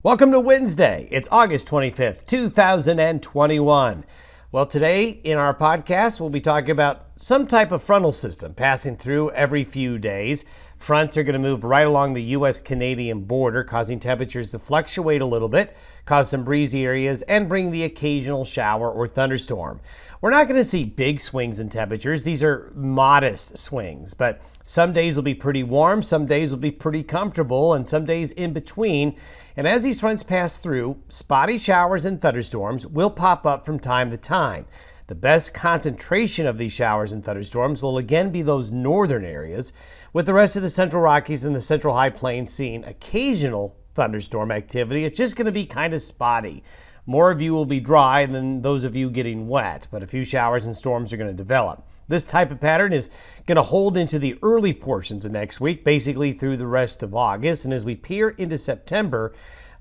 Welcome to Wednesday. It's August 25th, 2021. Well, today in our podcast, we'll be talking about some type of frontal system passing through every few days. Fronts are going to move right along the U.S.-Canadian border, causing temperatures to fluctuate a little bit, cause some breezy areas, and bring the occasional shower or thunderstorm. We're not going to see big swings in temperatures. These are modest swings, but some days will be pretty warm, some days will be pretty comfortable, and some days in between. And as these fronts pass through, spotty showers and thunderstorms will pop up from time to time. The best concentration of these showers and thunderstorms will again be those northern areas, with the rest of the Central Rockies and the Central High Plains seeing occasional thunderstorm activity. It's just going to be kind of spotty. More of you will be dry than those of you getting wet, but a few showers and storms are going to develop. This type of pattern is going to hold into the early portions of next week, basically through the rest of August. And as we peer into September,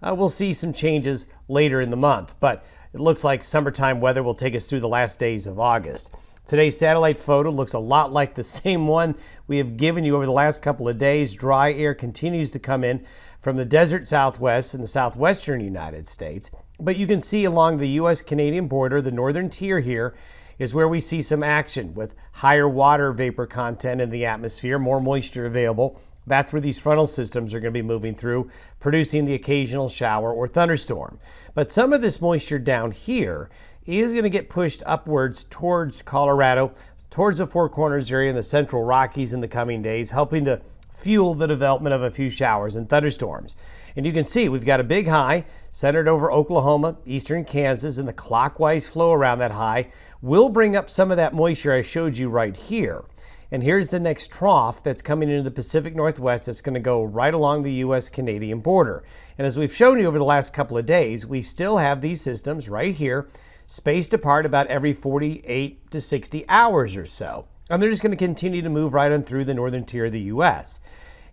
we'll see some changes later in the month. But it looks like summertime weather will take us through the last days of August. Today's satellite photo looks a lot like the same one we have given you over the last couple of days. Dry air continues to come in from the desert southwest and the southwestern United States. But you can see along the U.S.-Canadian border, the northern tier here, is where we see some action with higher water vapor content in the atmosphere, more moisture available. That's where these frontal systems are going to be moving through, producing the occasional shower or thunderstorm. But some of this moisture down here is going to get pushed upwards towards Colorado, towards the Four Corners area in the Central Rockies in the coming days, helping to fuel the development of a few showers and thunderstorms. And you can see we've got a big high centered over Oklahoma, eastern Kansas, and the clockwise flow around that high will bring up some of that moisture I showed you right here. And here's the next trough that's coming into the Pacific Northwest that's going to go right along the U.S.-Canadian border. And as we've shown you over the last couple of days, we still have these systems right here, spaced apart about every 48 to 60 hours or so. And they're just going to continue to move right on through the northern tier of the U.S.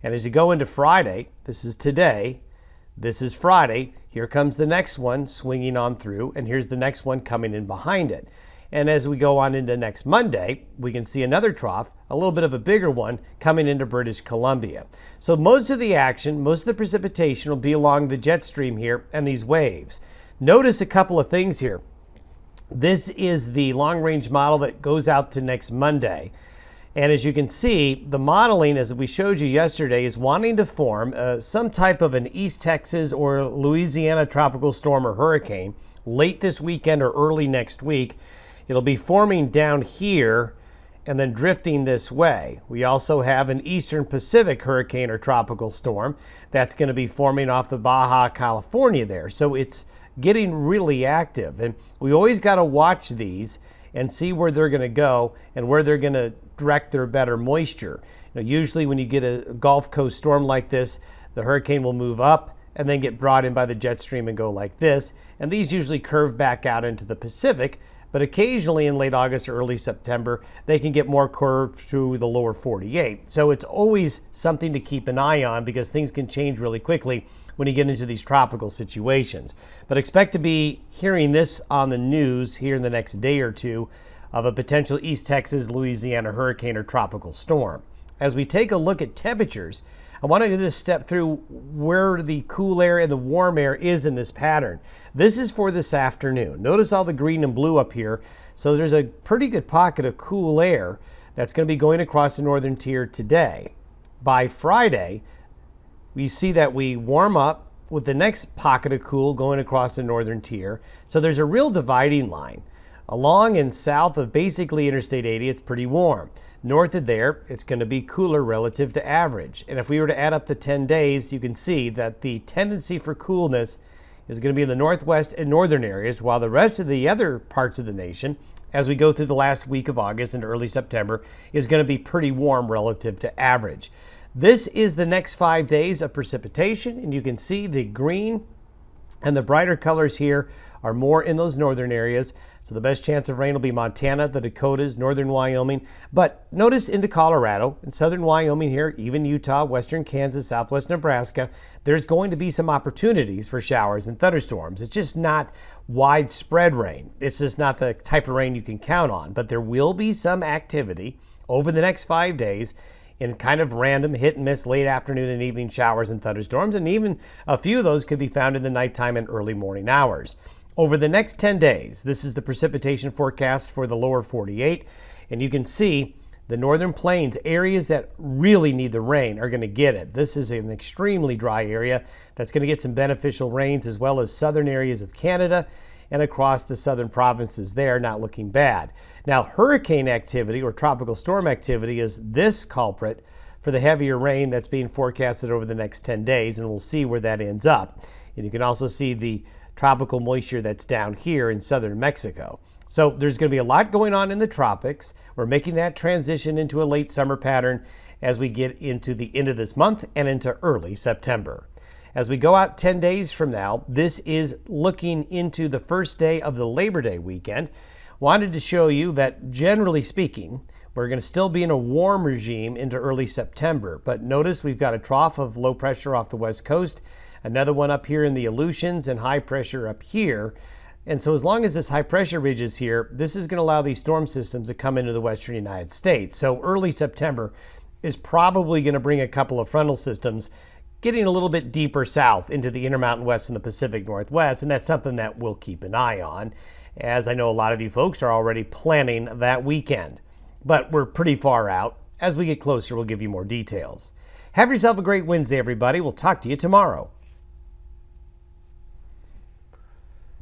And as you go into Friday, this is today, this is Friday, here comes the next one swinging on through, and here's the next one coming in behind it. And as we go on into next Monday, we can see another trough, a little bit of a bigger one, coming into British Columbia. So most of the action, most of the precipitation will be along the jet stream here and these waves. Notice a couple of things here. This is the long-range model that goes out to next Monday. And as you can see, the modeling, as we showed you yesterday, is wanting to form some type of an East Texas or Louisiana tropical storm or hurricane late this weekend or early next week. It'll be forming down here and then drifting this way. We also have an Eastern Pacific hurricane or tropical storm that's going to be forming off the Baja California there. So it's getting really active, and we always got to watch these and see where they're going to go and where they're going to direct their better moisture. Usually when you get a Gulf Coast storm like this, the hurricane will move up and then get brought in by the jet stream and go like this, and these usually curve back out into the Pacific. But occasionally in late August or early September, they can get more curved through the lower 48. So it's always something to keep an eye on because things can change really quickly when you get into these tropical situations. But expect to be hearing this on the news here in the next day or two of a potential East Texas, Louisiana hurricane or tropical storm. As we take a look at temperatures, I want to just step through where the cool air and the warm air is in this pattern. This is for this afternoon. Notice all the green and blue up here. So there's a pretty good pocket of cool air that's going to be going across the northern tier today. By Friday, we see that we warm up with the next pocket of cool going across the northern tier. So there's a real dividing line. Along and south of basically Interstate 80, it's pretty warm. North of there, it's going to be cooler relative to average. And if we were to add up to 10 days, you can see that the tendency for coolness is going to be in the northwest and northern areas, while the rest of the other parts of the nation, as we go through the last week of August and early September, is going to be pretty warm relative to average. This is the next 5 days of precipitation, and you can see the green and the brighter colors here are more in those northern areas. So the best chance of rain will be Montana, the Dakotas, northern Wyoming. But notice into Colorado and southern Wyoming here, even Utah, western Kansas, southwest Nebraska, there's going to be some opportunities for showers and thunderstorms. It's just not widespread rain. It's just not the type of rain you can count on. But there will be some activity over the next 5 days in kind of random hit and miss late afternoon and evening showers and thunderstorms, and even a few of those could be found in the nighttime and early morning hours. Over the next 10 days, this is the precipitation forecast for the lower 48, and you can see the northern plains, areas that really need the rain, are going to get it. This is an extremely dry area that's going to get some beneficial rains, as well as southern areas of Canada and across the southern provinces there, not looking bad. Now, hurricane activity or tropical storm activity is this culprit for the heavier rain that's being forecasted over the next 10 days, and we'll see where that ends up. And you can also see the tropical moisture that's down here in southern Mexico. So there's going to be a lot going on in the tropics. We're making that transition into a late summer pattern as we get into the end of this month and into early September. As we go out 10 days from now, this is looking into the first day of the Labor Day weekend. Wanted to show you that, generally speaking, we're going to still be in a warm regime into early September. But notice we've got a trough of low pressure off the west coast, another one up here in the Aleutians, and high pressure up here. And so as long as this high pressure ridge is here, this is going to allow these storm systems to come into the western United States. So early September is probably going to bring a couple of frontal systems getting a little bit deeper south into the Intermountain West and the Pacific Northwest, and that's something that we'll keep an eye on, as I know a lot of you folks are already planning that weekend. But we're pretty far out. As we get closer, we'll give you more details. Have yourself a great Wednesday, everybody. We'll talk to you tomorrow.